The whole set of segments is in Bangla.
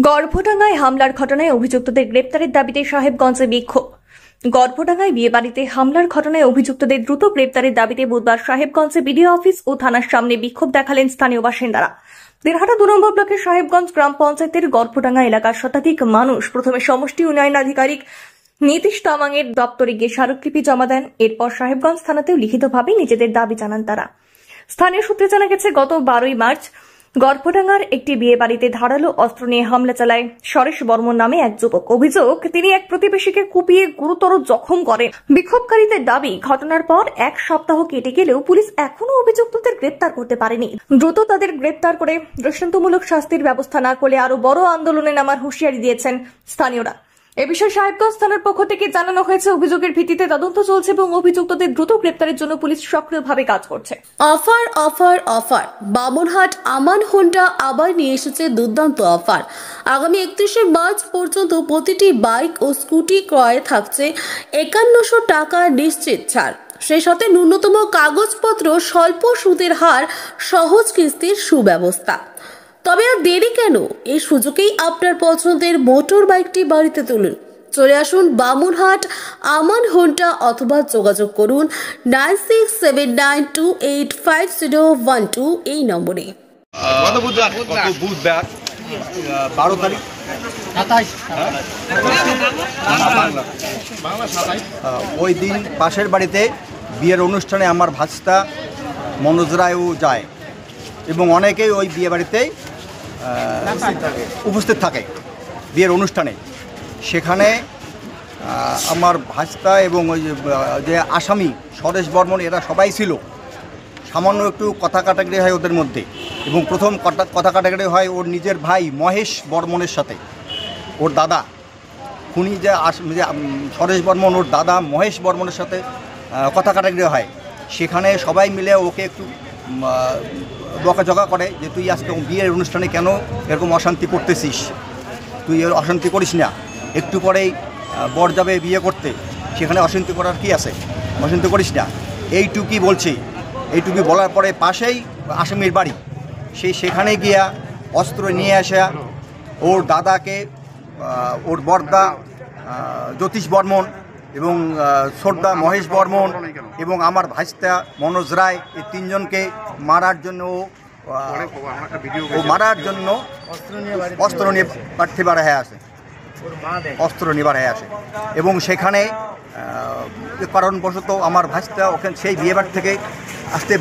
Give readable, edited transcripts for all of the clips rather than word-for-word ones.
গর্ভডাঙ্গায় হামলার ঘটনায় অভিযুক্তদের গ্রেপ্তারের দাবিতে সাহেবগঞ্জে বিক্ষোভ। গর্ভডাঙ্গায় বিয়েবাড়িতে হামলার ঘটনায় অভিযুক্তদের দ্রুত গ্রেপ্তারের দাবিতে বুধবার সাহেবগঞ্জে বিডিও অফিস ও থানার সামনে বিক্ষোভ দেখালেন স্থানীয় বাসিন্দারা। দিনহাটা 2 নম্বর ব্লকের সাহেবগঞ্জ গ্রাম পঞ্চায়েতের গর্ভডাঙ্গা এলাকার শতাধিক মানুষ প্রথমে সমষ্টি উন্নয়ন আধিকারিক নীতিশ তামাংয়ের দপ্তরে গিয়ে স্মারকলিপি জমা দেন। এরপর সাহেবগঞ্জ থানাতেও লিখিতভাবে নিজেদের দাবি জানান তারা। স্থানীয় সূত্রে জানা গেছে, গত 12ই মার্চ গর্ভডাঙ্গার একটি বিয়ে বাড়িতে ধারালো অস্ত্র নিয়ে হামলা চালায় সরেশ বর্মন নামে এক যুবক। অভিযোগ, তিনি এক প্রতিবেশীকে কুপিয়ে গুরুতর জখম করেন। বিক্ষোভকারীদের দাবি, ঘটনার পর 1 সপ্তাহ কেটে গেলেও পুলিশ এখনও অভিযুক্তদের গ্রেপ্তার করতে পারেনি। দ্রুত তাদের গ্রেপ্তার করে দৃষ্টান্তমূলক শাস্তির ব্যবস্থা না করলে আরো বড় আন্দোলনে নামার হুঁশিয়ারি দিয়েছেন স্থানীয়রা। এ বিষয়ে সাহেবগঞ্জ থানার পক্ষ থেকে জানানো হয়েছে, অভিযোগের ভিত্তিতে তদন্ত চলছে এবং অভিযুক্তদের দ্রুত গ্রেপ্তারের জন্য পুলিশ সক্রিয়ভাবে কাজ করছে। Offer offer offer! Bamunhat Aman Honda আবার নিয়ে এসেছে দুর্দান্ত অফার। আগামী 31শে মার্চ পর্যন্ত প্রতিটি বাইক ও স্কুটি ক্রয়ে থাকছে 5100 টাকা নিশ্চিত ছাড়। সেই সাথে ন্যূনতম কাগজপত্র, স্বল্প সুদের হার, সহজ কিস্তির সুব্যবস্থা। তবে আর দেরি কেন? এই সুযোগেই আপনার পছন্দের মোটর বাইকটি বাড়িতে তুলুন। চলে আসুন বামুনহাট আমান হোন্ডা অথবা যোগাযোগ করুন 9679285012 এই নম্বরে। বুধবার 12 তারিখ 27 ওই দিন পাশের বাড়িতে বিয়ের অনুষ্ঠানে আমার ভাস্তা মনোজ রায়ও যায় এবং অনেকেই ওই বিয়ে বাড়িতে উপস্থিত থাকে বিয়ের অনুষ্ঠানে। সেখানে আমার ভাস্তা এবং ওই যে আসামি সরেশ বর্মন, এরা সবাই ছিল। সামান্য একটু কথা কাটাকাটি হয় ওদের মধ্যে এবং প্রথম কথা কাটাকাটি হয় ওর নিজের ভাই মহেশ বর্মনের সাথে। ওর দাদা খুনি যে সরেশ বর্মন, ওর দাদা মহেশ বর্মনের সাথে কথা কাটাকাটি হয়। সেখানে সবাই মিলে ওকে একটু বকাঝকা করে যে তুই আজকে বিয়ের অনুষ্ঠানে কেন এরকম অশান্তি করতেছিস, তুই অশান্তি করিস না। একটু পরেই বর যাবে বিয়ে করতে, সেখানে অশান্তি করার কি আছে, অশান্তি করিস না, এইটুকুই বলছি। এইটুকু বলার পরে পাশেই আসামির বাড়ি, সেখানে গিয়া অস্ত্র নিয়ে আসা ওর দাদাকে, ওর বড়দা জ্যোতিষ বর্মন এবং ছোটদা মহেশ বর্মন এবং আমার ভাইস্তা মনোজ রায়, এই 3 জনকে মারার জন্য অস্ত্র নিয়ে প্রার্থী বাড়া হয়ে আসে, অস্ত্র নিবার হয়ে আসে। এবং সেখানে কারণবশত আমার ভাইস্তা ওখানে সেই বিয়েবাড়ি থেকে আসতে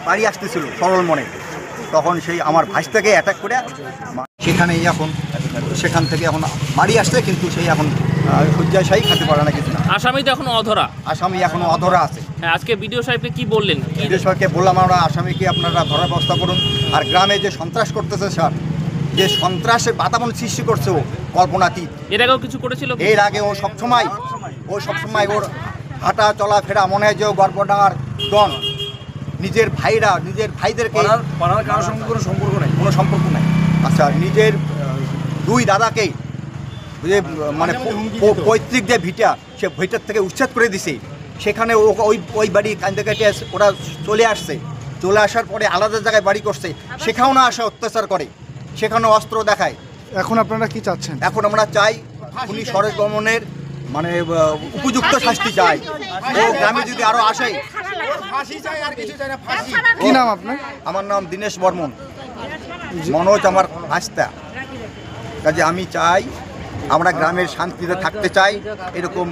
বাড়ি আসতেছিল সরল মনে, তখন সেই আমার ভাইস্তাকে অ্যাটাক করে সেখানেই এখন সেখান থেকে এখন বাড়ি আসছে, কিন্তু সেই এখন শয্যাশায়ী খেতে পারে না কিছু না। আসামি তো এখনো অধরা, আসামি এখনো অধরা আছে। হ্যাঁ, আজকে বিডিও সাহেবকে কি বললেন? বিডিও সাহেবকে বললাম আমরা আসামিকে আপনারা ধরার ব্যবস্থা করুন। আর গ্রামে যে সন্ত্রাস করতেছে স্যার, যে সন্ত্রাসের বাতাবরণ সৃষ্টি করছে ও কল্পনাতীত। এর আগেও কিছু করেছিল? এর আগে ও সবসময় ওর হাঁটা চলাফেরা মনে হয় যে ও গর্ভডাঙ্গার ডন। নিজের ভাইদেরকে কারোর সঙ্গে কোনো সম্পর্ক নেই। আচ্ছা, নিজের 2 দাদাকেই যে মানে পৈতৃক যে ভিটা, সে ভিটার থেকে উচ্ছেদ করে দিছে। সেখানে ওই বাড়ি কান্দে কাটে ওরা চলে আসার পরে আলাদা জায়গায় বাড়ি করছে, সেখানেও না আসে অত্যাচার করে, সেখানেও অস্ত্র দেখায়। এখন আপনারা কি চাচ্ছেন? এখন আমরা চাই খুনি সরেশ বর্মনের মানে উপযুক্ত শাস্তি চাই। ও গ্রামে যদি আরো আসে। কি নাম আপনার? আমার নাম দীনেশ বর্মন, মনোজ আমার ভাস্তা। কাজে আমি চাই আমরা গ্রামের শান্তিতে থাকতে চাই, এরকম